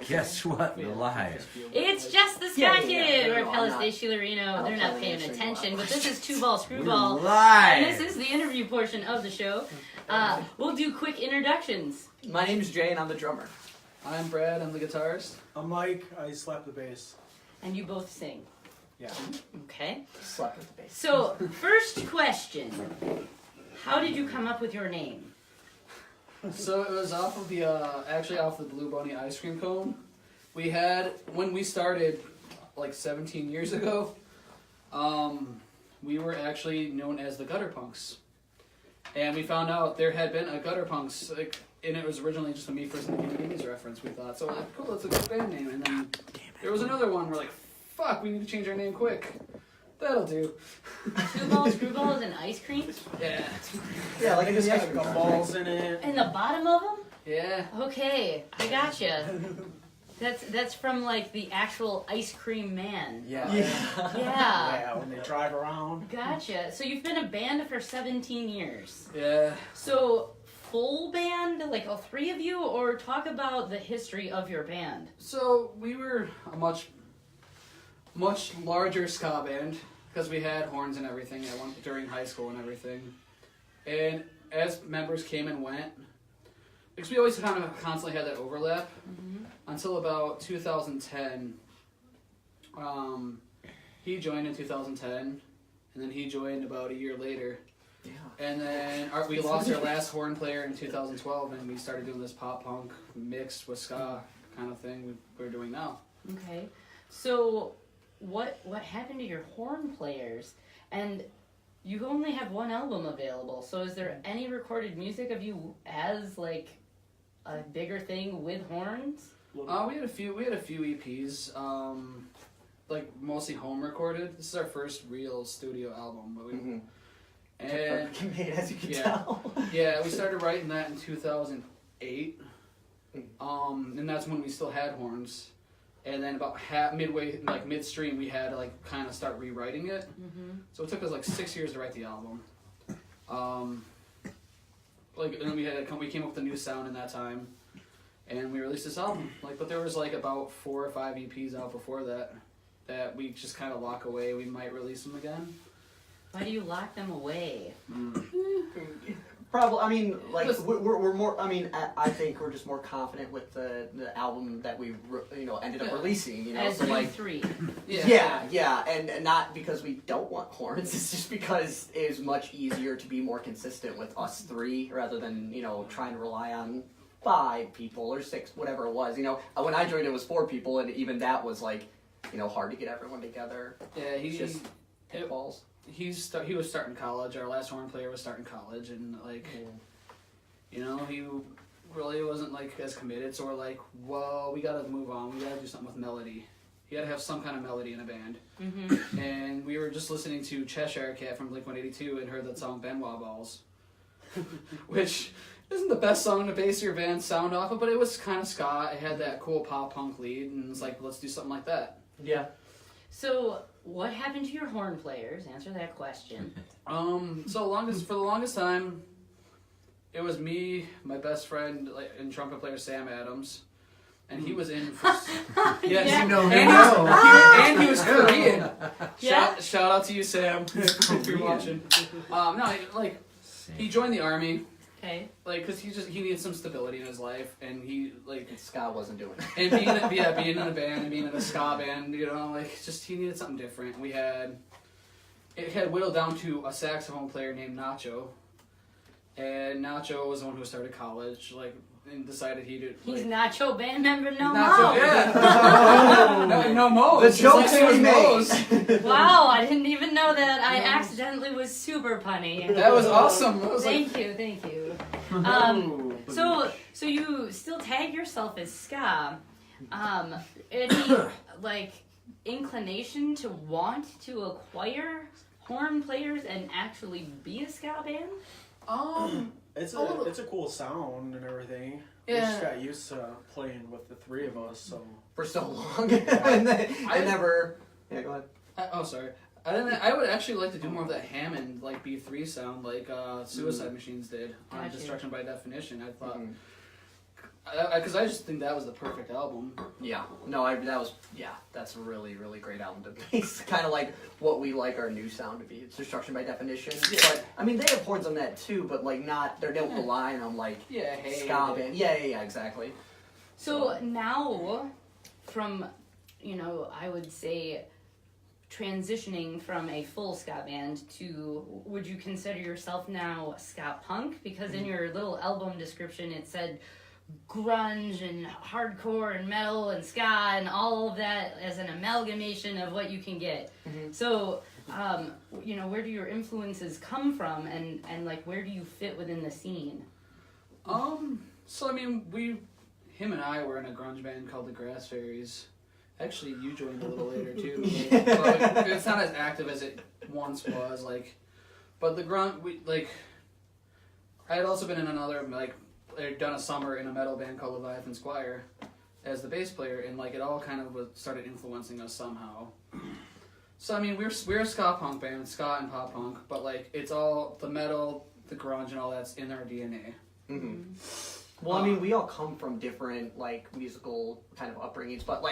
Guess what? We're live. It's Jess the Ska here. We're at Palace de Chilarino. They're not paying attention, but this is Ball Screwball. Live. And this is the interview portion of the show. We'll do quick introductions. My name's Jay and I'm the drummer. I'm Brad, I'm the guitarist. I'm Mike, I slap the bass. And you both sing. Yeah. Okay. Slap with the bass. So, first question. How did you come up with your name? So it was off of the, actually off the Blue Bunny ice cream cone. We had, when we started, like 17 years ago, we were actually known as the Gutter Punks. And we found out there had been a Gutter Punks, like, and it was originally just a Me First and the Gimme reference, we thought. So we're like, cool, that's a good band name. And then there was another one, we're like, fuck, we need to change our name quick. That'll do. Ball Screwball is an ice cream? Yeah. Yeah, like It's this got gumballs in it. In the bottom of them? Yeah. Okay, I gotcha. That's from like the actual ice cream man. Yeah. Yeah. Yeah, when they drive around. Gotcha. So you've been a band for 17 years. Yeah. So full band, like all three of you, or talk about the history of your band? So we were a much larger ska band because we had horns and everything during high school and everything. And as members came and went, because we always kind of constantly had that overlap until about 2010. He joined in 2010, and then he joined about a year later. Yeah. And then we lost our last horn player in 2012, and we started doing this pop punk mixed with ska kind of thing we're doing now. Okay. So what happened to your horn players? And you only have one album available, so is there any recorded music of you as like a bigger thing with horns? We had a few EPs, like mostly home recorded. This is our first real studio album, but and made, as you can tell. Yeah, we started writing that in 2008, and that's when we still had horns. And then about midway, like midstream, we had to like kind of start rewriting it. So it took us like 6 years to write the album. And then we came up with a new sound in that time, and we released this album. But there was like about 4 or 5 EPs out before that we just kind of lock away. We might release them again. Why do you lock them away? Probably, I mean, like we're more. I mean, I think we're just more confident with the album that we ended up releasing. As so you like three. Yeah, and not because we don't want horns. It's just because it is much easier to be more consistent with us three rather than trying to rely on 5 people or 6, whatever it was. When I joined, it was 4 people, and even that was like hard to get everyone together. Yeah, It's just pitfalls. He was starting college. Our last horn player was starting college, and he really wasn't like as committed. So we're like, well, we gotta move on. We gotta do something with melody. You gotta have some kind of melody in a band. And we were just listening to Cheshire Cat from Blink-182 and heard that song Benoit Balls, which isn't the best song to base your band sound off of, but it was kind of ska. It had that cool pop punk lead, and it's like, let's do something like that. Yeah. So what happened to your horn players? Answer that question. For the longest time, it was me, my best friend, and trumpet player Sam Adams, and he was in. And he was Korean. Shout out to you, Sam, if you're watching. He joined the army. Okay. Because he needed some stability in his life, and he Ska wasn't doing it. and being in a band and being in a ska band, he needed something different. It had whittled down to a saxophone player named Nacho, and Nacho was the one who started college, and decided he did. He's Nacho band member no Nacho, more. yeah. no Mo's. The jokes we made. Wow, I didn't even know that. I accidentally was super punny. That was awesome. Thank you. So you still tag yourself as ska. Any inclination to want to acquire horn players and actually be a ska band? It's a cool sound and everything. Yeah. We just got used to playing with the 3 of us, so For so long. and I never. Yeah, go ahead. Sorry. I would actually like to do more of that Hammond B3 sound Suicide Machines did on Gotcha. Destruction by Definition. I thought because I just think that was the perfect album. Yeah, no, that's a really, really great album to base kind of like what we like our new sound to be. It's Destruction by Definition, but I mean they have horns on that too, but like they don't rely on like ska band. Yeah, exactly. So now, from I would say transitioning from a full ska band to, would you consider yourself now ska punk? Because in your little album description it said grunge and hardcore and metal and ska and all of that as an amalgamation of what you can get. So where do your influences come from, and like where do you fit within the scene? So I mean him and I were in a grunge band called the Grass Fairies. Actually, you joined a little later too. But it's not as active as it once was. But the grunge, I had also been in another I'd done a summer in a metal band called Leviathan Squire as the bass player, and it all kind of started influencing us somehow. So I mean, we're a ska punk band, ska and pop punk, but it's all the metal, the grunge, and all that's in our DNA. Well, I mean, we all come from different musical kind of upbringings, but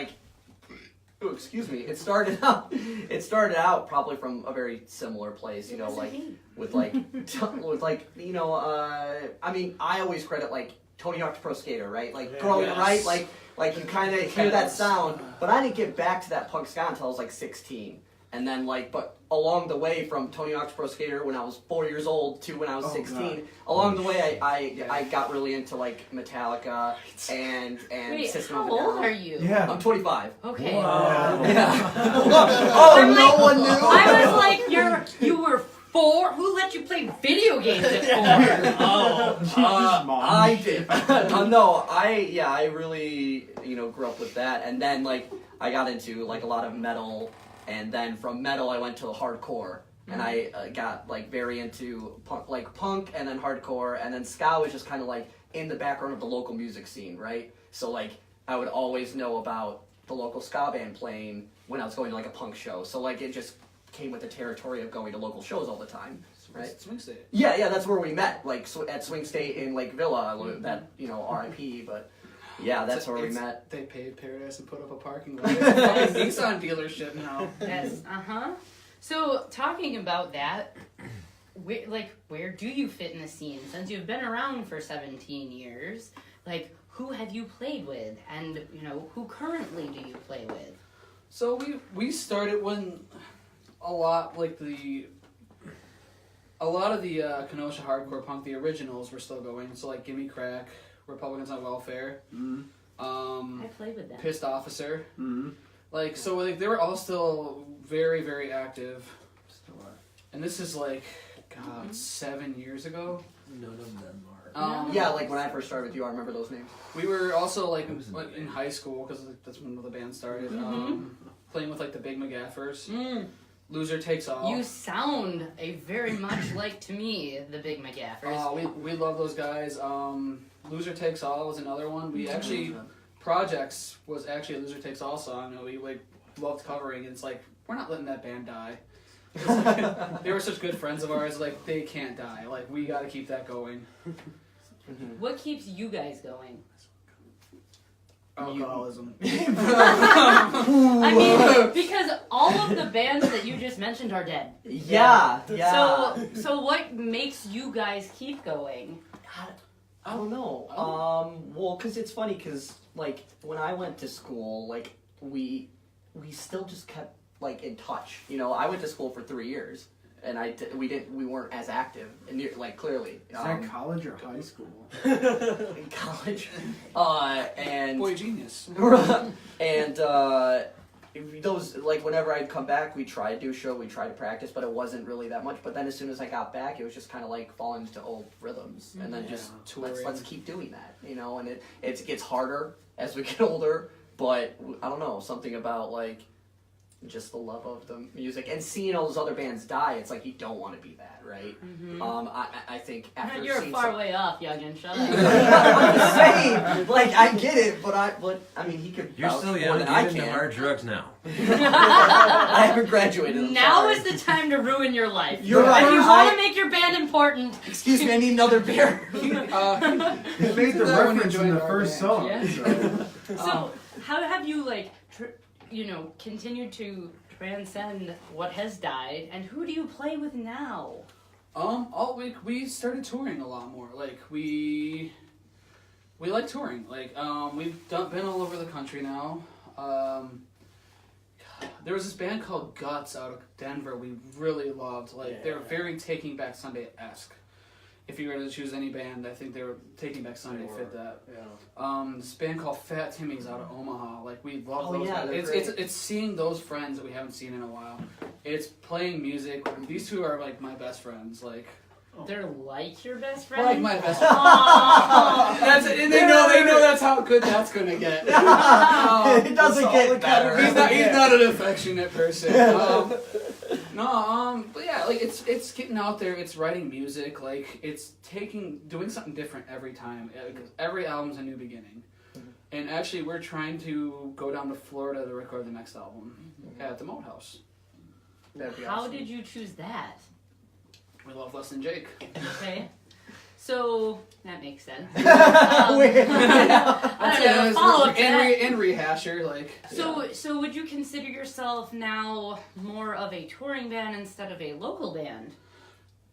excuse me, it started out probably from a very similar place, with I mean, I always credit Tony Hawk's Pro Skater, right? Growing, right? You kind of hear that sound, but I didn't get back to that punk ska until I was 16. And then but along the way from Tony Hawk's Pro Skater when I was 4 years old to when I was 16, along the way I got really into Metallica and Wait, System how of a Down. old are you? Yeah. I'm 25. Okay. Oh, no one knew. I was like, you were 4? Who let you play video games at 4? I did. No, I really grew up with that, and then I got into a lot of metal. And then from metal, I went to hardcore, and I got very into punk, and then hardcore, and then ska was just kind of in the background of the local music scene, right? So I would always know about the local ska band playing when I was going to a punk show. So it just came with the territory of going to local shows all the time, right? Swing State. Yeah, that's where we met, at Swing State in Lake Villa, that R.I.P. But. Yeah, that's where we met. They paid Paradise and put up a parking lot. It's a Nissan dealership now. Yes, So, talking about that, where do you fit in the scene? Since you've been around for 17 years, who have you played with? And, who currently do you play with? So, we started when a lot of the Kenosha hardcore punk, the originals, were still going. So, Gimme Crack, Republicans on Welfare, I played with them. Pissed Officer, they were all still very, very active. Still are. And this is 7 years ago. None of them are. Yeah, when I first started with you, I remember those names. We were also in high school, because that's when the band started. Playing with the Big McGaffers. Loser Takes All. You sound very much to me, the Big McGaffers. We love those guys. Loser Takes All was another one. We actually, Projects was actually a Loser Takes All song that we loved covering, and it's we're not letting that band die. They were such good friends of ours, they can't die. We gotta keep that going. What keeps you guys going? Alcoholism. I mean, because all of the bands that you just mentioned are dead. Yeah. So what makes you guys keep going? I don't know. Well, because it's funny, because when I went to school, we still just kept in touch. I went to school for 3 years, and we weren't as active, and clearly. Is that college or high school? In college, and Boy genius. and those whenever I'd come back, we try to do a show, we try to practice, but it wasn't really that much. But then as soon as I got back, it was just kind of falling into old rhythms, and then just let's keep doing that, and it gets harder as we get older. But I don't know, something about just the love of the music and seeing all those other bands die. It's like you don't want to be that, right? I think after You're seeing far way off, Youngin. Shut up. I'm just saying, like I get it, but I mean, he could. You're vouch still more young. than Get I into can. hard drugs now. I haven't graduated. I'm Now sorry. is the time to ruin your life. You're right. If you want to make your band important. Excuse me, I need another beer. They made the That one reference in enjoyed the our first band. song. Yeah. So. So, how have you continued to transcend what has died, and who do you play with now? All week we started touring a lot more. Like we like touring. Like we've been all over the country now. There was this band called Guts out of Denver we really loved. Like they were very Taking Back Sunday-esque. If you were to choose any band, I think they were Taking Back Sunday fit that. Yeah. This band called Fat Timmy's out of Omaha. Like we love Oh, those yeah, guys. they're It's seeing those friends that we haven't seen in a while. It's playing music. These two are like my best friends. Like They're like your best friend? like my best Aww. That's it. And they know that's how good that's gonna get. It doesn't get better. He's not an affectionate person. But yeah, like it's getting out there. It's writing music. Like it's doing something different every time. Because every album's a new beginning. And actually, we're trying to go down to Florida to record the next album at the Moat House. That'd be How awesome. did you choose that? We love Less Than Jake. Okay. So, that makes sense. Wait. I don't know, follow-up to that. And Rehasher, like. So would you consider yourself now more of a touring band instead of a local band?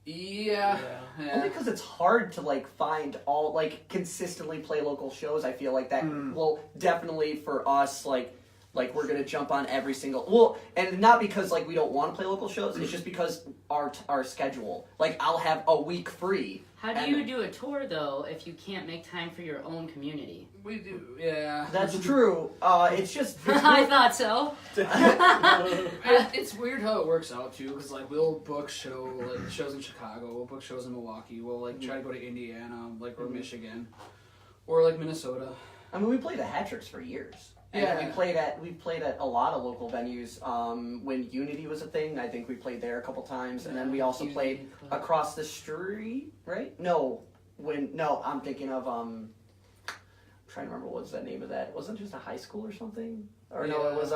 Yeah. Only because it's hard to find all consistently play local shows. I feel like that. Well, definitely for us, like we're gonna jump on every single and not because we don't want to play local shows. It's just because our schedule. I'll have a week free. How do you do a tour though if you can't make time for your own community? We do, yeah. That's true. It's just. I thought so. It's weird how it works out too, because we'll book shows in Chicago, we'll book shows in Milwaukee, we'll try to go to Indiana, or Michigan, or Minnesota. I mean, we played at Hat-Tricks for years. Yeah. And we played at a lot of local venues. When Unity was a thing, I think we played there a couple times, and then we also played across the street, right? I'm thinking of I'm trying to remember what was the name of that. It wasn't just a high school or something, or no, it was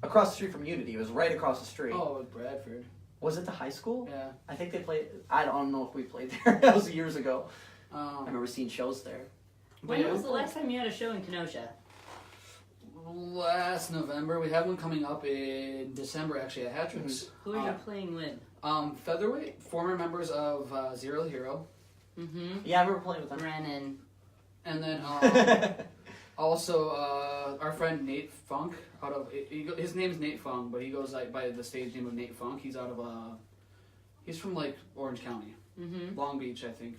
across the street from Unity. It was right across the street. Oh, with Bradford. Was it the high school? Yeah. I think they played. I don't know if we played there. That was years ago. I Um, remember seeing shows there. When was the last time you had a show in Kenosha? last November. We have one coming up in December, actually, at Hat-Tricks. Who are you playing with? Featherweight, former members of Zero Hero. Mm-hmm. Yeah, I remember playing with them. Brennan. And then also our friend Nate Funk, his name is Nate Funk, but he goes by the stage name of Nate Funk. He's out of he's from Orange County, Mm-hmm. Long Beach, I think.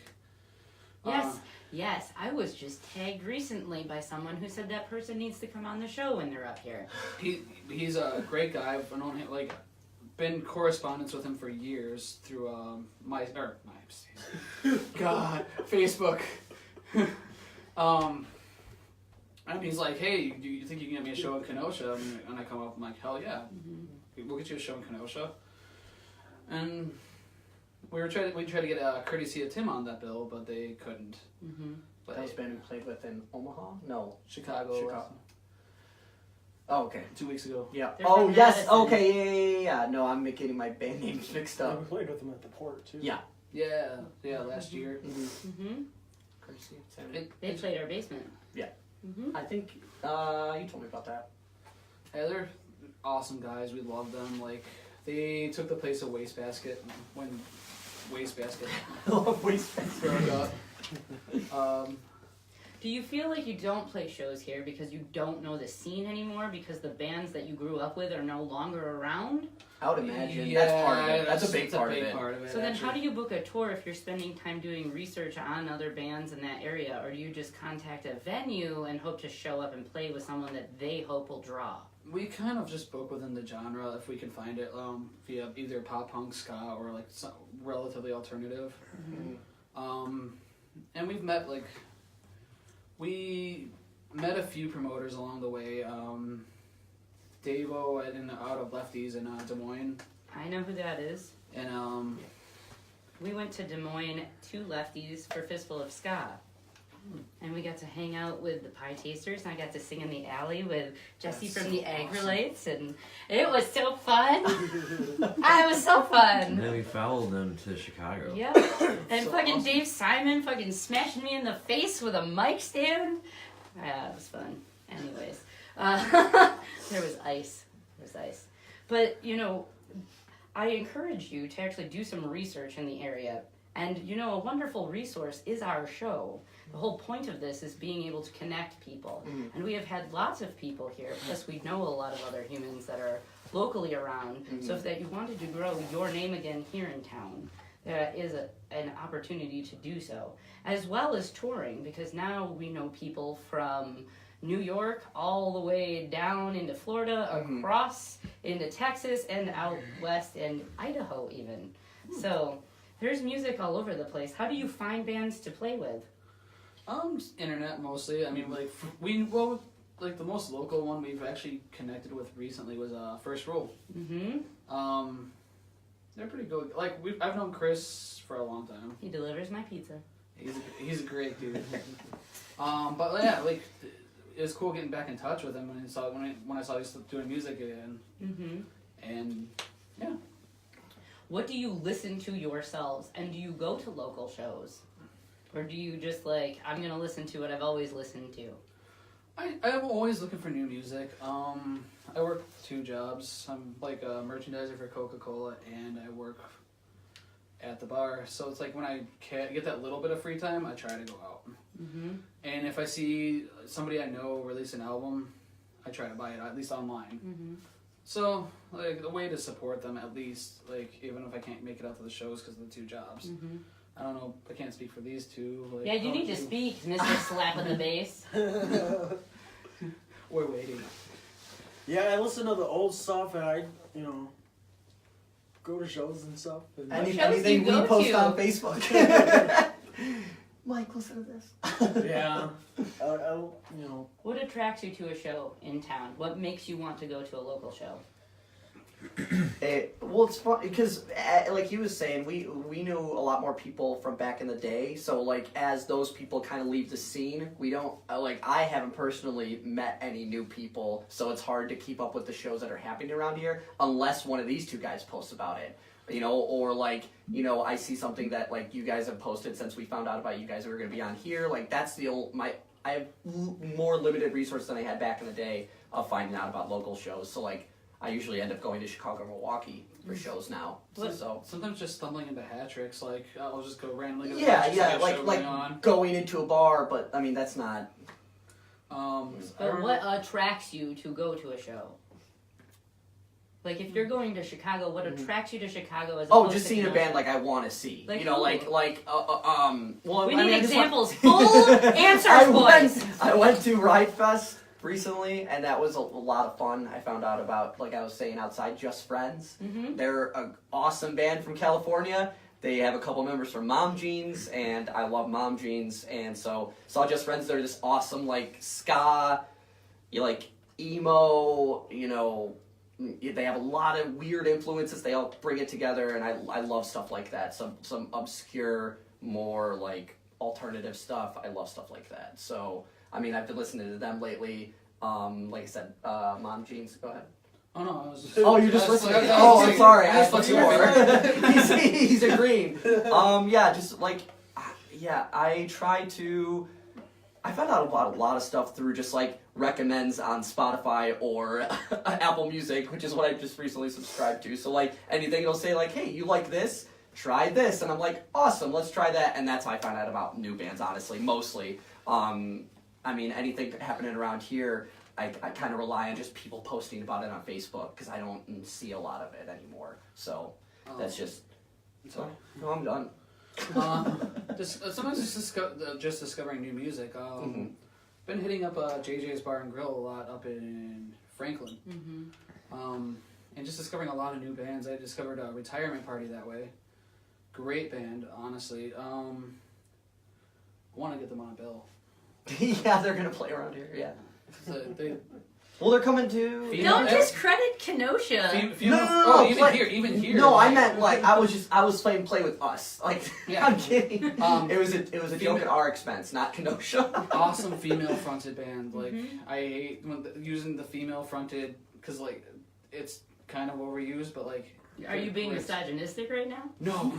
Yes, I was just tagged recently by someone who said that person needs to come on the show when they're up here. He's a great guy. I've known him, been correspondence with him for years through God, Facebook. And he's like, hey, do you think you can get me a show in Kenosha? And I come up, I'm like, hell yeah, we'll get you a show in Kenosha. And we tried to get a courtesy of Tim on that bill, but they couldn't. Mm-hmm. But That was band we played with in Omaha? No. Chicago. Oh, okay. 2 weeks ago. Yeah. They're Oh, from yes. Madison. Okay, yeah. No, I'm getting my band names mixed Yeah, up. we played with them at the port too. Yeah. Yeah, last year. Mm-hmm. Courtesy of Tim. They played our basement. Yeah. Mm-hmm. I think you told me about that. Yeah, they're awesome guys. We love them. They took the place of Wastebasket when Wastebasket I love Wastebasket. broke up. Do you feel like you don't play shows here because you don't know the scene anymore because the bands that you grew up with are no longer around? I would imagine. Yeah, that's part of it. That's a big part of it. So then how do you book a tour if you're spending time doing research on other bands in that area? Or do you just contact a venue and hope to show up and play with someone that they hope will draw? We kind of just book within the genre if we can find it via either pop punk, ska, or some relatively alternative. Mm-hmm. And we've met we met a few promoters along the way. Davo out of Lefties in Des Moines, I know who that is. and We went to Des Moines, 2 Lefties for Fistful of Ska. And we got to hang out with the Pie Tasters, and I got to sing in the alley with Jesse from the Agrolites, and it was so fun. It was so fun. And then we followed them to Chicago. Yep. And So fucking awesome. Dave Simon fucking smashing me in the face with a mic stand. Yeah, it was fun. Anyways, there was ice. But, you know, I encourage you to actually do some research in the area. And, you know, a wonderful resource is our show. The whole point of this is being able to connect people. And we have had lots of people here, plus we know a lot of other humans that are locally around. So if that you wanted to grow your name again here in town, there is an opportunity to do so. As well as touring, because now we know people from New York all the way down into Florida, across into Texas, and out west, and Idaho even. So there's music all over the place. How do you find bands to play with? Just internet mostly. I mean, like like the most local one we've actually connected with recently was First Rule. They're pretty good. Like I've known Chris for a long time. He delivers my pizza. He's a great dude. But yeah, like it was cool getting back in touch with him when I saw he was doing music again. And yeah. What do you listen to yourselves, and do you go to local shows? Or do you just like, I'm going to listen to what I've always listened to? I'm always looking for new music. I work 2 jobs. I'm like a merchandiser for Coca-Cola, and I work at the bar. So it's like when I get that little bit of free time, I try to go out. And if I see somebody I know release an album, I try to buy it, at least online. So, like, the way to support them, at least, like, even if I can't make it out to the shows because of the 2 jobs. I don't know, I can't speak for these 2. Like, Yeah, you need to speak, Mr. Slap in the Bass. We're waiting. Yeah, I listen to the old stuff, and I, go to shows and stuff. And Anything do you we go post to? on Facebook. Mike, listen to this. yeah, What attracts you to a show in town? What makes you want to go to a local show? Well, it's fun because, like he was saying, we knew a lot more people from back in the day. So, like, as those people kind of leave the scene, we don't I haven't personally met any new people. So it's hard to keep up with the shows that are happening around here unless one of these 2 guys posts about it. Or I see something that like you guys have posted since we found out about you guys that were going to be on here. Like that's I have more limited resources than I had back in the day of finding out about local shows. So like I usually end up going to Chicago or Milwaukee for shows now. So sometimes just stumbling into hat tricks, like I'll just go randomly. Going into a bar, but I mean that's not. But what attracts you to go to a show? Like, if you're going to Chicago, what attracts you to Chicago as opposed just to seeing a Kenosha? band like I want to see. Like well, we need I just examples. Full answers, boys. I went to Ride Fest recently, and that was a lot of fun. I found out about, like I was saying outside, Just Friends. They're an awesome band from California. They have a couple members from Mom Jeans, and I love Mom Jeans, and so saw Just Friends. They're this awesome, like, ska, emo, they have a lot of weird influences. They all bring it together, and I love stuff like that. Some obscure, more like alternative stuff. I love stuff like that. So I mean, I've been listening to them lately. Like I said, Mom Jeans. Go ahead. Oh no, I was just. Oh, you're just listening. Oh, I'm sorry. I was flexing He's agreeing. I try to. I found out about a lot of stuff through just like recommends on Spotify or Apple Music, which is what I just recently subscribed to. So like anything it'll say like, hey, you like this? Try this. And I'm like, awesome, let's try that. And that's how I found out about new bands, honestly, mostly. I mean, anything happening around here, I kind of rely on just people posting about it on Facebook because I don't see a lot of it anymore. So that's just, so, no, I'm done. Sometimes it's just discovering new music. Been hitting up JJ's Bar and Grill a lot up in Franklin, and just discovering a lot of new bands. I discovered a Retirement Party that way. Great band, honestly. I want to get them on a bill. Yeah, they're gonna play around here. Yeah. They Well, they're coming to. Don't discredit Kenosha. No, even here. No, I meant like I was playing play with us. Like Yeah. I'm kidding. It was a joke at our expense, not Kenosha. Awesome female fronted band. Like Mhm. I hate using the female fronted because like it's kind of overused, but like. Are you being like, misogynistic right now? No.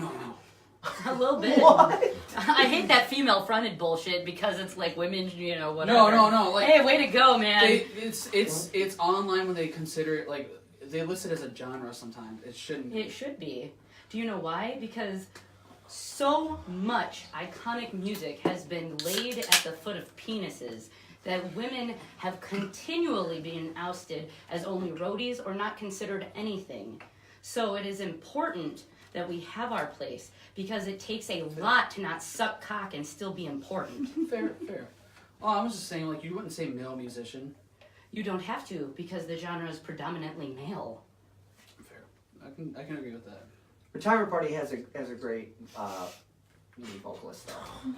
A little bit. What? I hate that female-fronted bullshit because it's like women, whatever. No. Like, hey, way to go, man. It's online when they consider it like they list it as a genre sometimes. It shouldn't. It should be. Do you know why? Because so much iconic music has been laid at the foot of penises that women have continually been ousted as only roadies or not considered anything. So it is important that we have our place because it takes a lot to not suck cock and still be important. Fair. Oh, I was just saying, like, you wouldn't say male musician. You don't have to because the genre is predominantly male. Fair. I can agree with that. Retirement Party has a great lead vocalist though.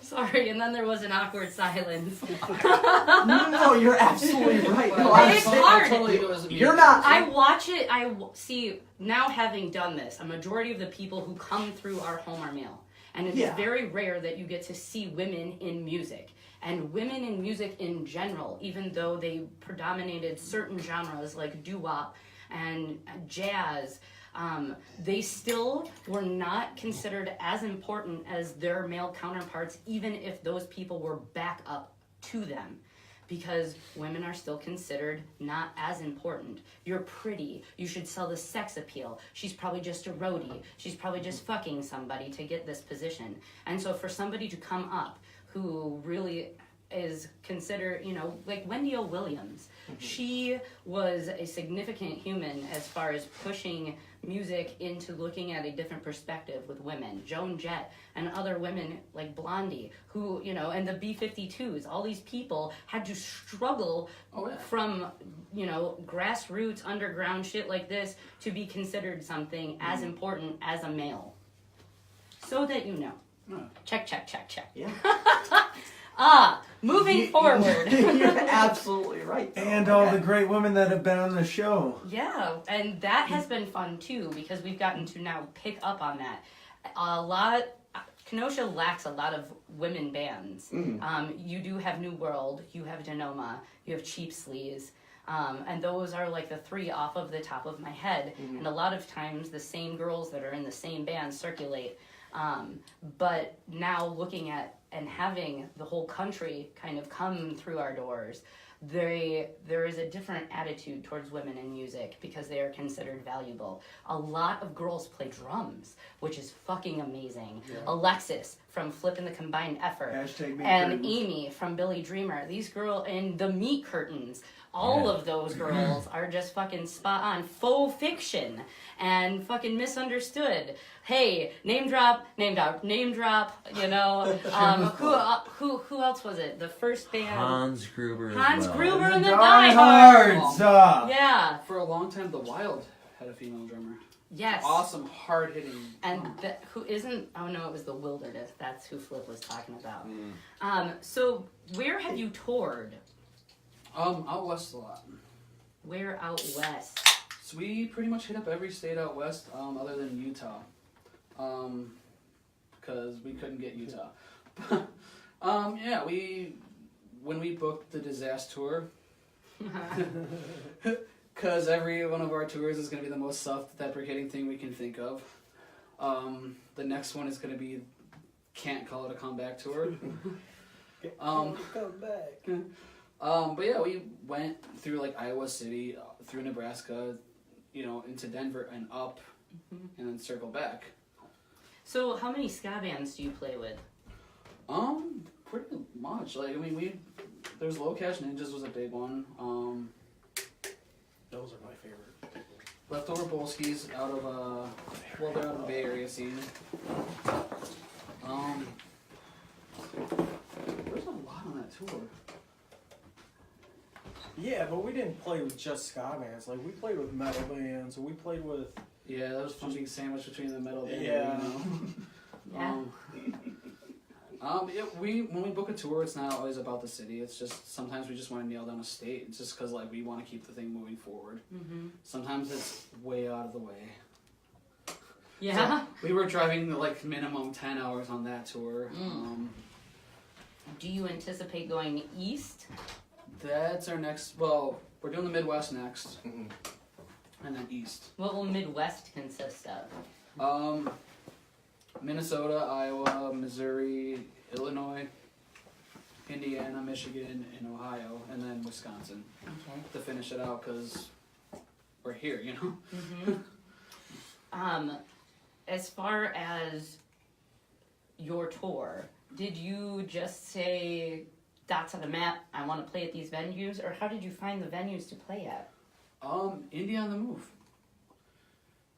Sorry, and then there was an awkward silence. No, you're absolutely right. No, It's hard. You're not. I watch it. See, now having done this, a majority of the people who come through our home are male. And it is very rare that you get to see women in music. And women in music in general, even though they predominated certain genres like doo-wop and jazz, they still were not considered as important as their male counterparts, even if those people were back up to them. Because women are still considered not as important. You're pretty. You should sell the sex appeal. She's probably just a roadie. She's probably just fucking somebody to get this position. And so for somebody to come up who really is considered, like Wendy O. Williams, she was a significant human as far as pushing music into looking at a different perspective with women. Joan Jett and other women like Blondie, who, and the B-52s, all these people had to struggle from, grassroots, underground shit like this to be considered something as important as a male. So that you know. Check. Yeah. Moving forward. You're absolutely right. Though. And all the great women that have been on the show. Yeah, and that has been fun too because we've gotten to now pick up on that. Kenosha lacks a lot of women bands. Mm-hmm. You do have New World, you have Denoma, you have Cheap Sleaze, and those are like the three off of the top of my head. Mm-hmm. And a lot of times the same girls that are in the same band circulate. But now looking at and having the whole country kind of come through our doors, there is a different attitude towards women in music because they are considered valuable. A lot of girls play drums, which is fucking amazing. Yeah. Alexis from Flippin' the Combined Effort. And Amy from Billy Dreamer. These girls, and the Meat Curtains. All of those girls are just fucking spot on. Faux Fiction and fucking Misunderstood. Hey, name drop. Who else was it? The first band. Hans Gruber. Hans Gruber and the Diehards. Yeah. For a long time, The Wild had a female drummer. Yes. Awesome, hard hitting. And who isn't? Oh no, it was The Wilderness. That's who Flip was talking about. So where have you toured? Out west a lot. Where out west? So we pretty much hit up every state out west, other than Utah. Because we couldn't get Utah. When we booked the Disaster Tour, because every one of our tours is going to be the most self-deprecating thing we can think of. The next one is going to be Can't Call It a Comeback Tour. Come back. But yeah, we went through like Iowa City, through Nebraska, into Denver and up, and then circle back. So how many ska bands do you play with? Pretty much. There's Low Cash Ninjas was a big one. Those are my favorite. Leftover Bolskis out of they're out of the Bay Area scene. There's a lot on that tour. Yeah, but we didn't play with just ska bands. Like, we played with metal bands, we played with... Yeah, that was fun being sandwiched between the metal band. Yeah. Yeah. When we book a tour, it's not always about the city. It's just sometimes we just want to nail down a state. It's just because like we want to keep the thing moving forward. Mm-hmm. Sometimes it's way out of the way. Yeah. So we were driving like minimum 10 hours on that tour. Do you anticipate going east? That's our next. Well, we're doing the Midwest next, Mhm. and then east. What will Midwest consist of? Minnesota, Iowa, Missouri, Illinois, Indiana, Michigan, and Ohio, and then Wisconsin Okay. to finish it out because we're here, you know. Mm-hmm. As far as your tour, did you just say dots on a map, I want to play at these venues, or how did you find the venues to play at? Indie on the Move.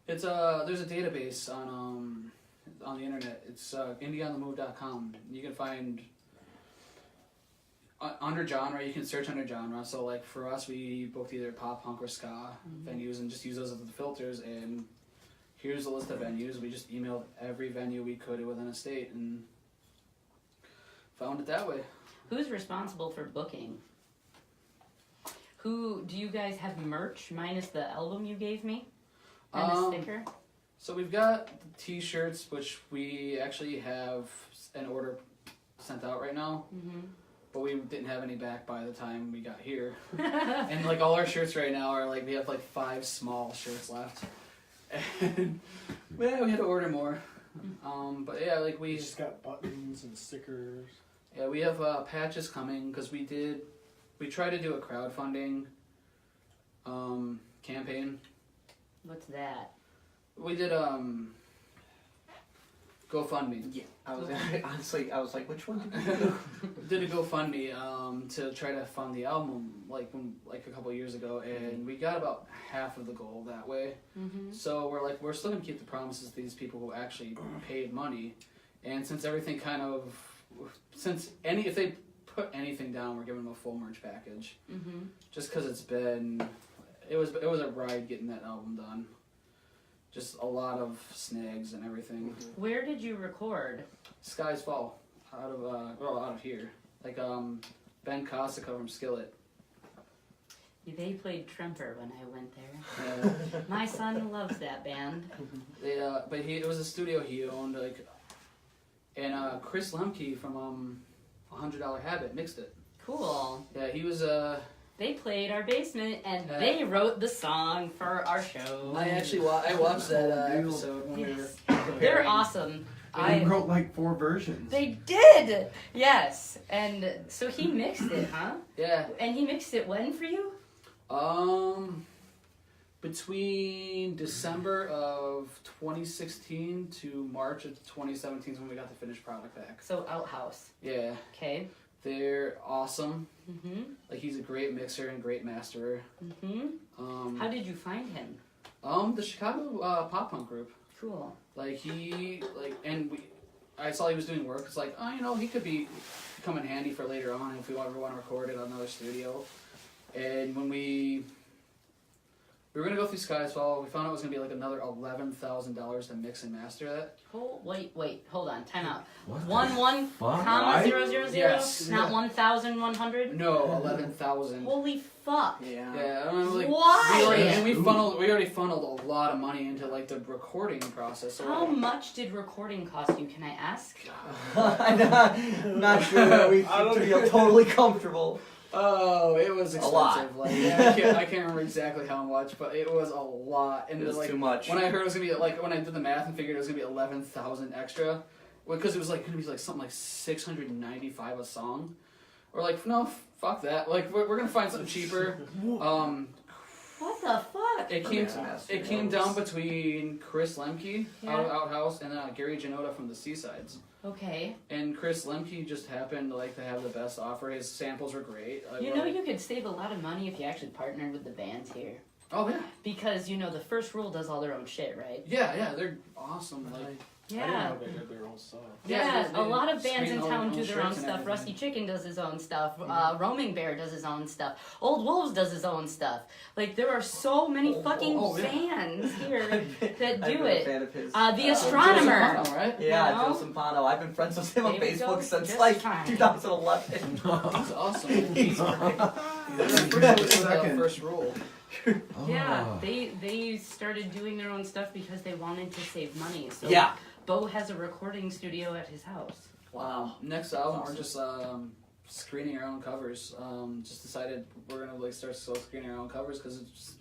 It's there's a database on the internet. It's indieonthemove.com. You can find under genre. You can search under genre. So like for us, we booked either pop, punk, or ska venues, and just use those as the filters. And here's a list of venues. We just emailed every venue we could within a state and found it that way. Who's responsible for booking? Do you guys have merch minus the album you gave me? And a sticker? So we've got the t-shirts, which we actually have an order sent out right now, but we didn't have any back by the time we got here. And like all our shirts right now are like, we have like 5 small shirts left. And yeah, we had to order more. But yeah, like We we just got buttons and stickers. Yeah, we have patches coming because we tried to do a crowdfunding campaign. What's that? We did GoFundMe. Yeah, I was honestly, I was like, which one did we do? Did a GoFundMe to try to fund the album like a couple of years ago, and we got about half of the goal that way. So we're still gonna keep the promises to these people who actually paid money, and since everything if they put anything down, we're giving them a full merch package. Just because it was a ride getting that album done. Just a lot of snags and everything. Where did you record? Skies Fall out of here. Like Ben Costico from Skillet. They played Tremper when I went there. My son loves that band. But it was a studio he owned, like, and Chris Lemke from $100 Habit mixed it. Cool. Yeah, he was They played our basement and they wrote the song for our show. I watched that episode when we were preparing. They're awesome. They wrote like 4 versions. They did! Yes. And so he mixed it, huh? Yeah. And he mixed it when for you? Between December of 2016 to March of 2017 is when we got the finished product back. So Outhouse. Yeah. Okay. They're awesome. Mm-hmm. Like, he's a great mixer and great masterer. Mm-hmm. How did you find him? The Chicago pop punk group. Cool. Like, I saw he was doing work. It's like, he could come in handy for later on if we ever want to record it on another studio. And when we were going to go through Skies Fall, we found out it was going to be like another $11,000 to mix and master that. Wait, hold on, time out. What 11, fuck? comma 000, Yes. not 1,100. No, 11,000. Holy fuck! Yeah. Yeah, I don't know, like, Why? we already funneled a lot of money into like the recording process. So How much did recording cost you? Can I ask? I'm not sure that we feel totally comfortable. Oh, it was expensive. A lot. Like, I can't remember exactly how much, but it was a lot. And It was like, too much. When I heard it was gonna be like, when I did the math and figured it was gonna be 11,000 extra, because it was like gonna be like something like $695 a song. We're like, no, fuck that. Like, we're gonna find something cheaper. What the fuck? It came down between Chris Lemke out of Yeah. Outhouse and Gary Janota from the Seasides. Okay. And Chris Lemke just happened to have the best offer. His samples were great. You could save a lot of money if you actually partnered with the bands here. Oh yeah. Because the First Rule does all their own shit, right? Yeah, they're awesome. Like, I didn't Yeah. know they did their own stuff. Yeah, they a lot of screen bands in their town own do their own shirts and stuff. everything. Rusty Chicken does his own stuff. Roaming Bear does his own stuff. Old Wolves does his own stuff. Like, there are so many fucking bands here that I've do been a it. fan of his. The Astronomer. Joe Sampano, right? Yeah, You know? Joe Sampano. I've been friends with him on There we go, Facebook since just like fine. 2011. He's awesome. He's great. Second. First rule. Yeah, they started doing their own stuff because they wanted to save money. So Yeah. Bo has a recording studio at his house. Wow. Next album, we're just screening our own covers. Just decided we're gonna start screening our own covers because it's just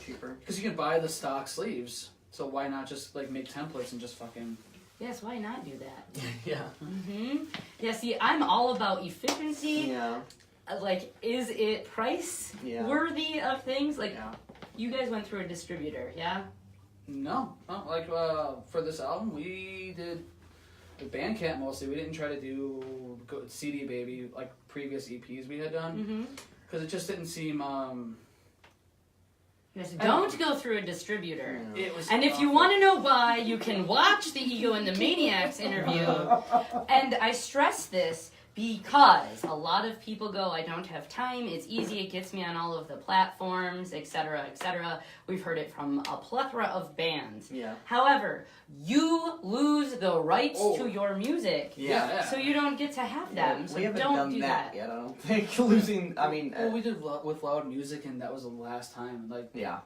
Cheaper. because you can buy the stock sleeves. So why not just make templates and just fucking. Yes, why not do that? Yeah. Yeah, see, I'm all about efficiency. Yeah. Like, is it price Yeah. worthy of things? Like, Yeah. you guys went through a distributor, yeah? No, for this album we did the Bandcamp mostly. We didn't try to do CD Baby like previous EPs we had done Mm-hmm. because it just didn't seem. Yes, don't go through a distributor. It was. And if you want to know why, you can watch the Ego and the Maniacs interview. And I stress this because a lot of people go, I don't have time, it's easy, it gets me on all of the platforms, etc., etc. We've heard it from a plethora of bands. Yeah. However, you lose the rights to your music. Yeah. So you don't get to have them. Yeah, So we haven't don't done do that that. yet. I don't think losing. I mean. Well, we did with Loud Music, and that was the last time. Like. Yeah.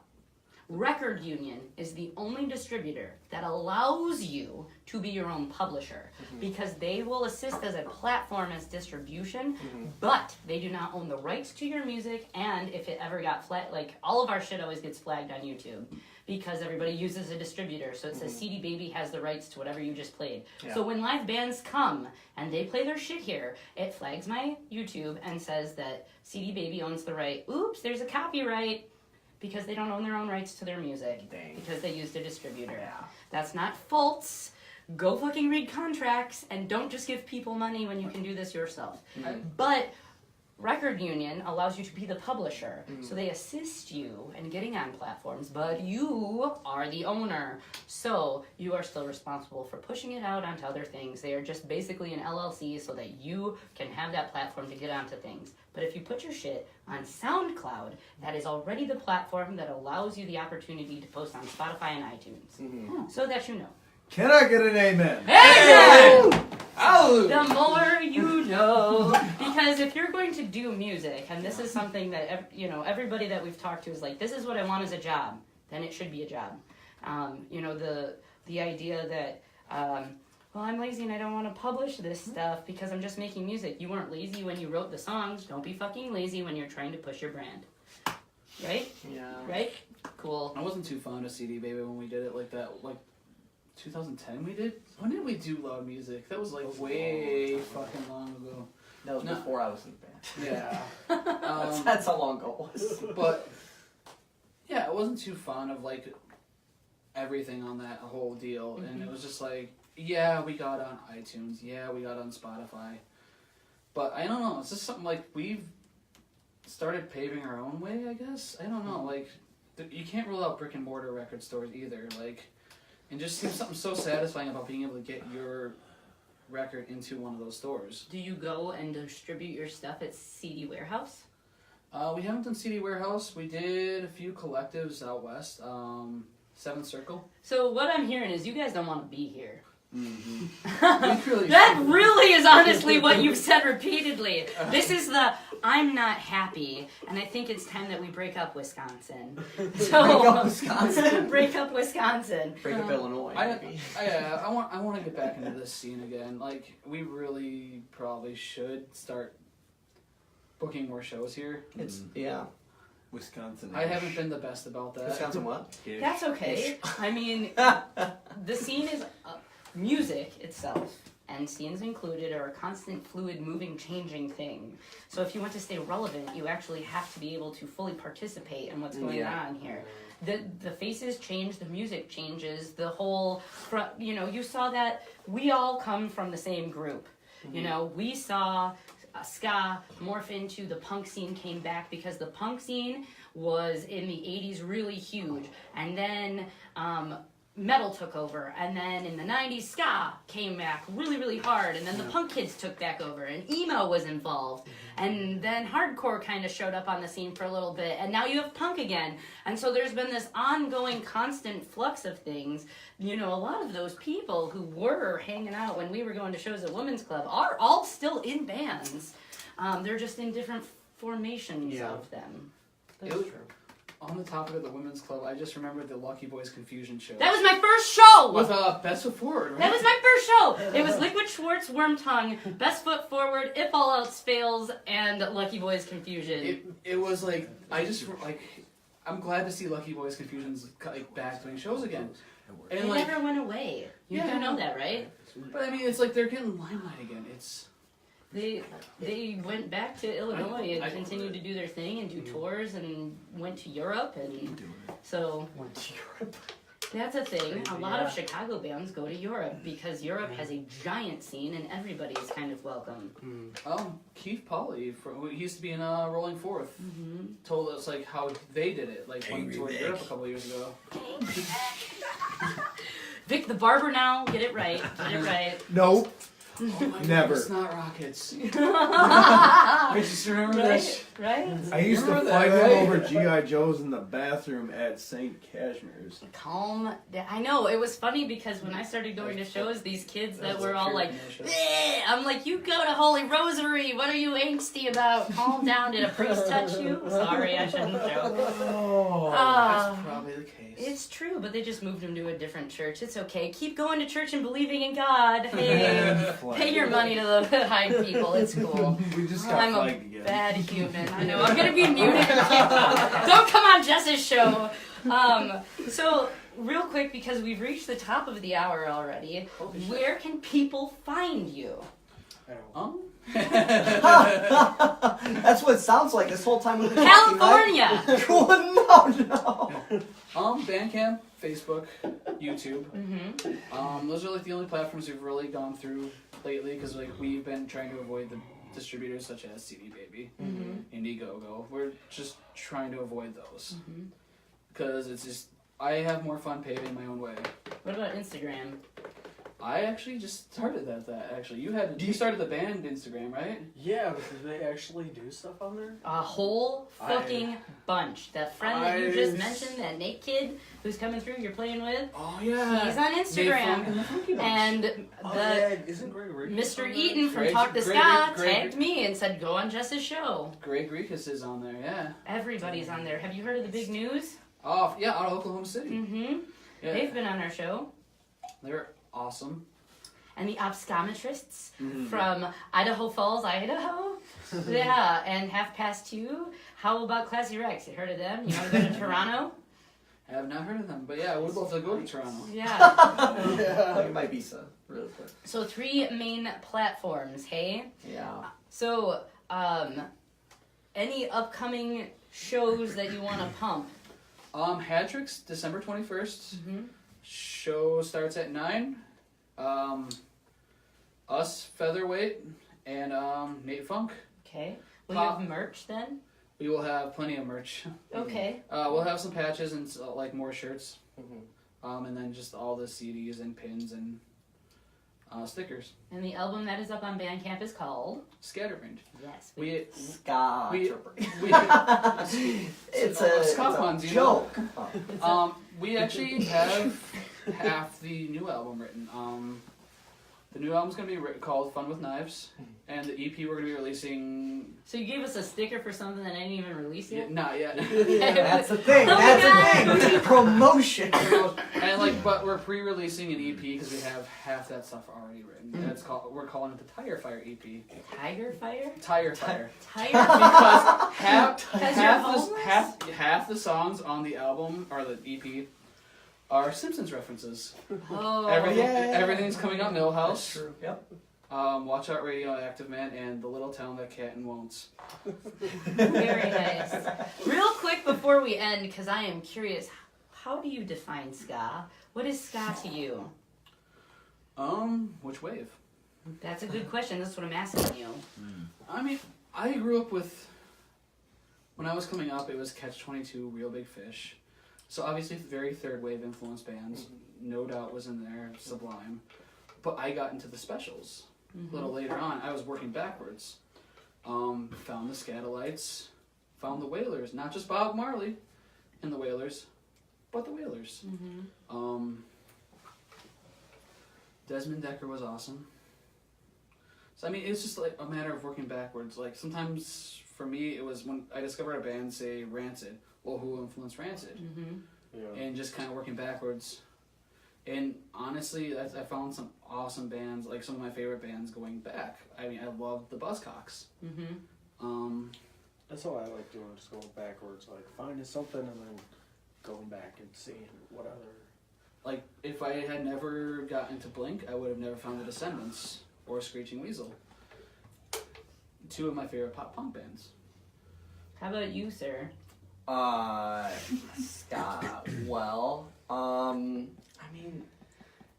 Record Union is the only distributor that allows you to be your own publisher because they will assist as a platform as distribution, but they do not own the rights to your music. And if it ever got like all of our shit always gets flagged on YouTube because everybody uses a distributor. So it says CD Baby has the rights to whatever you just played. Yeah. So when live bands come and they play their shit here, it flags my YouTube and says that CD Baby owns the right. Oops, there's a copyright. Because they don't own their own rights to their music. Dang. Because they used a distributor. Yeah. That's not false. Go fucking read contracts and don't just give people money when you can do this yourself. But Record Union allows you to be the publisher. So they assist you in getting on platforms, but you are the owner. So you are still responsible for pushing it out onto other things. They are just basically an LLC so that you can have that platform to get onto things. But if you put your shit on SoundCloud, that is already the platform that allows you the opportunity to post on Spotify and iTunes. So that you know. Can I get an amen? Amen! Oh. The more you know. Because if you're going to do music, and this is something that everybody that we've talked to is like, this is what I want as a job, then it should be a job. The idea that, well, I'm lazy and I don't want to publish this stuff because I'm just making music. You weren't lazy when you wrote the songs. Don't be fucking lazy when you're trying to push your brand. Right? Yeah. Right? Cool. I wasn't too fond of CD Baby when we did it like that. Like 2010 we did? When did we do Loud Music? That was like way fucking long ago. That was No. before I was in the band. Yeah. That's how long ago it was. But yeah, I wasn't too fond of like everything on that whole deal, and it was just like, yeah, we got on iTunes, yeah, we got on Spotify, but I don't know. It's just something like we've started paving our own way. I guess I don't know. Like you can't rule out brick and mortar record stores either. Like, and just seems something so satisfying about being able to get your record into one of those stores. Do you go and distribute your stuff at CD Warehouse? We haven't done CD Warehouse. We did a few collectives out west. Seventh Circle. So what I'm hearing is you guys don't want to be here. Really That really is honestly what you've said repeatedly. This is the I'm not happy, and I think it's time that we break up Wisconsin. So Break up Wisconsin. break up Wisconsin. Break up Illinois. maybe. I want to get back into this scene again. Like we really probably should start booking more shows here. It's Yeah. Wisconsin. I haven't been the best about that. Wisconsin what? That's okay. I mean, the scene is music itself, and scenes included are a constant, fluid, moving, changing thing. So if you want to stay relevant, you actually have to be able to fully participate in what's going on here. The faces change, the music changes, the whole, you saw that we all come from the same group. We saw ska morph into the punk scene, came back because the punk scene was in the 80s really huge, and then metal took over, and then in the 90s ska came back really, really hard, and then the punk kids took back over, and emo was involved, and then hardcore kind of showed up on the scene for a little bit, and now you have punk again. And so there's been this ongoing constant flux of things. You know, a lot of those people who were hanging out when we were going to shows at Women's Club are all still in bands. They're just in different formations of them. It was, on the topic of the Women's Club, I just remembered the Lucky Boys Confusion show. That was my first show! With Best Foot Forward, right? That was my first show! It was Liquid Schwartz, Worm Tongue, Best Foot Forward, If All Else Fails, and Lucky Boys Confusion. It was like, I'm glad to see Lucky Boys Confusion's like back doing shows again. And They like, never went away. You do know that, right? but I mean, it's like they're getting limelight again. It's They went back to Illinois and continued to do their thing and do tours and went to Europe, and so that's a thing. A lot of Chicago bands go to Europe because Europe has a giant scene and everybody is kind of welcome. Keith Pauley, he used to be in Rolling Forth, told us like how they did it, like when we toured Europe a couple years ago. Vic the Barber now, get it right, Nope. Oh my Never. God, it's not Rockets. I just remember that. Right? I used to Remember fight that, him right? over G.I. Joes in the bathroom at St. Cashmere's. Calm down. I know, it was funny because when I started going to shows, these kids that were all like, "Eh," I'm like, you go to Holy Rosary, what are you angsty about? Calm down, did a priest touch you? Sorry, I shouldn't joke. That's probably the case. It's true, but they just moved him to a different church. It's okay. Keep going to church and believing in God. Hey, pay your money to the high people. It's cool. We just got I'm a flagged again. bad human. I know. I'm gonna be muted. Don't come on Jess's show. So real quick, because we've reached the top of the hour already, where can people find you? That's what it sounds like this whole time we've been California. talking, right? No. Bandcamp, Facebook, YouTube. Those are like the only platforms we've really gone through lately because like we've been trying to avoid the distributors such as CD Baby, Indiegogo. We're just trying to avoid those because it's just I have more fun paving my own way. What about Instagram? I actually just started that. Actually, you started the band Instagram, right? Yeah, but do they actually do stuff on there? A whole fucking bunch. That friend that you just mentioned, that Nate kid who's coming through, you're playing with. Oh yeah. He's on Instagram. And isn't Greg Rick Mr. Eaton from Greg- Talk the Greg- Ska Greg- tagged me and said, go on Jess's show. Greg Rikus is on there, yeah. Everybody's on there. Have you heard of the big news? Oh yeah, out of Oklahoma City. Yeah. They've been on our show. They're awesome. And the optometrists from Idaho Falls, Idaho. Yeah, and 2:30. How about Classy Rex? You heard of them? You want to go to Toronto? I have not heard of them, but yeah, I would love to go to Toronto. Yeah. It might be so, really quick. So 3 main platforms, hey? Yeah. So, any upcoming shows that you want to pump? Hatrix, December 21st. Show starts at 9. Us, Featherweight, and Nate Funk. Okay. Will you have merch then? We will have plenty of merch. Okay. We'll have some patches and like more shirts. And then just all the CDs and pins and stickers. And the album that is up on Bandcamp is called? Scatterbrained. Yes. Ska. It's a ska puns, you know? joke. We actually have half the new album written. The new album's going to be called Fun with Knives, and the EP we're going to be releasing... So you gave us a sticker for something that I didn't even release yet? Not yet. That's the thing. Oh That's the thing. Promotion. And but we're pre-releasing an EP because we have half that stuff already written. And we're calling it the Tire Fire EP. Tiger Fire? Tire Fire. Tire Because half the songs on the album or the EP are Simpsons references. Oh. Everything's coming up Millhouse. True. Yep. Watch Out Radio, Active Man, and The Little Town That Cat and Won'ts. Very nice. Real quick before we end, because I am curious, how do you define ska? What is ska to you? Which wave? That's a good question. That's what I'm asking you. I mean, I grew up with... When I was coming up, it was Catch-22, Real Big Fish. So obviously very third wave influence bands, no doubt was in there, Sublime. But I got into the specials a little later on. I was working backwards. Found the Scatolites, found the Wailers, not just Bob Marley and the Wailers, but the Wailers. Desmond Decker was awesome. So I mean, it's just like a matter of working backwards. Like sometimes for me, it was when I discovered a band, say Rancid. Well, who influenced Rancid? And just kind of working backwards. And honestly, I found some awesome bands, like some of my favorite bands going back. I mean, I love the Buzzcocks. That's all I like doing, just going backwards, like finding something and then going back and seeing what other. Like, if I had never gotten into Blink, I would have never found the Descendants or Screeching Weasel. Two of my favorite pop punk bands. How about you, sir? Scott. Well, I mean,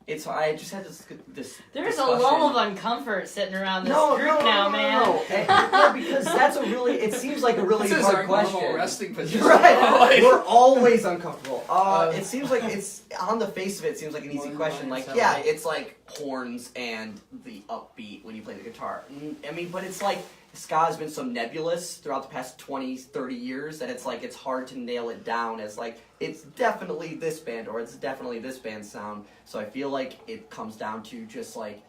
it's. I just had this. There's discussion. a lull of uncomfort sitting around this group now, man. No, because that's a really. It seems like a really This is hard our question. normal resting position. Right. We're always uncomfortable. It seems like it's on the face of it. It seems like an easy question. Like, yeah, it's like horns and the upbeat when you play the guitar. I mean, but it's like. Ska has been so nebulous throughout the past 20, 30 years that it's like it's hard to nail it down as like it's definitely this band or it's definitely this band's sound. So I feel like it comes down to just like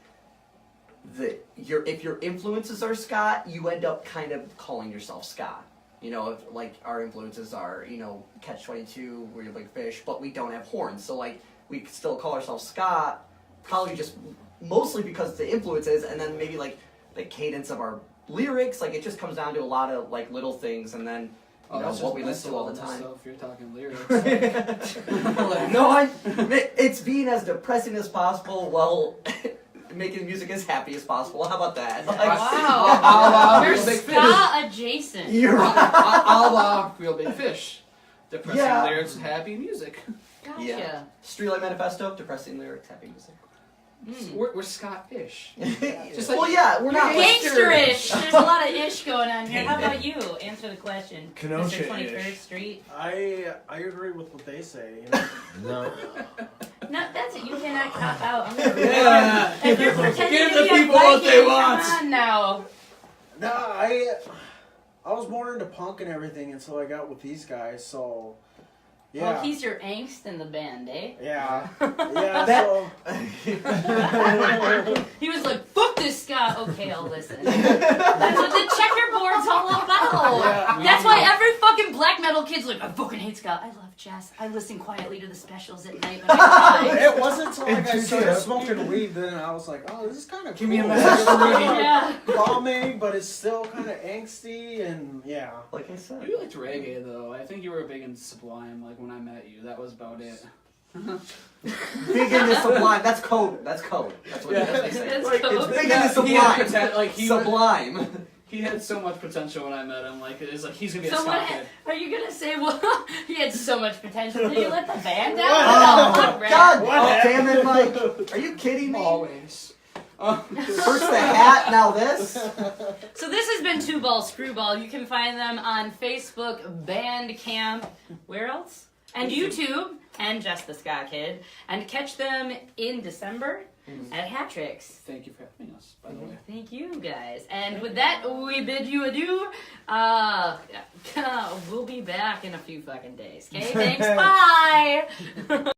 if your influences are ska, you end up kind of calling yourself ska. You know, if like our influences are, you know, Catch-22, We're Your Big Fish, but we don't have horns. So like we could still call ourselves ska, probably just mostly because of the influences and then maybe like the cadence of our lyrics, like it just comes down to a lot of like little things, and then you know what we listen to all the time. If you're talking lyrics, no, it's being as depressing as possible while making music as happy as possible. How about that? Like, Wow, you're Real Big ska adjacent. you're a la Real Big Fish. Depressing Yeah. lyrics, happy music. Gotcha. Yeah. Streetlight Manifesto, depressing lyrics, happy music. We're Scott-ish. Just like, well, yeah, we're not Gangsterish. There's a lot of ish going on here. How about you? Answer the question. Kenosha-ish. Mr. 23rd Street. I agree with what they say. You know? No. No, that's it. You cannot cop out. I'm gonna Yeah. If you're pretending Give to the be a people what Viking, they want. Come on now. No, I was more into punk and everything until I got with these guys. So yeah. Well, he's your angst in the band, eh? Yeah. Yeah. He was like, "Fuck this ska." Okay, I'll listen. That's what the checkerboard's all about. Yeah. That's why every fucking black metal kid's like, "I fucking hate ska. I love jazz. I listen quietly to the specials at night when I cry." It wasn't until like I started smoking weed then I was like, oh, this is kind of Give cool. me a message for Rudy. Yeah. Calming, but it's still kind of angsty and yeah. like I said. You liked reggae though. I think you were big in Sublime. Like when I met you, that was about it. Big into Sublime. That's code. That's code. That's what they say. That's Like, code. it's big Yeah, into he had Sublime. like he Sublime. He had so much potential when I met him. Like it's like he's gonna be a So what? Scott kid. Are you gonna say? Well, he had so much potential. Did you let the band down? Oh No, my fuck, Brad. God! What Oh, happened? damn it, Mike! Are you kidding me? Always. First the hat, now this. So this has been Two Ball Screwball. You can find them on Facebook, Bandcamp, where else? And YouTube, and Jess the Ska Kid. And catch them in December at Hat Tricks. Thank you for having us, by the way. Thank you, guys. And with that, we bid you adieu. We'll be back in a few fucking days. Okay, thanks. Bye.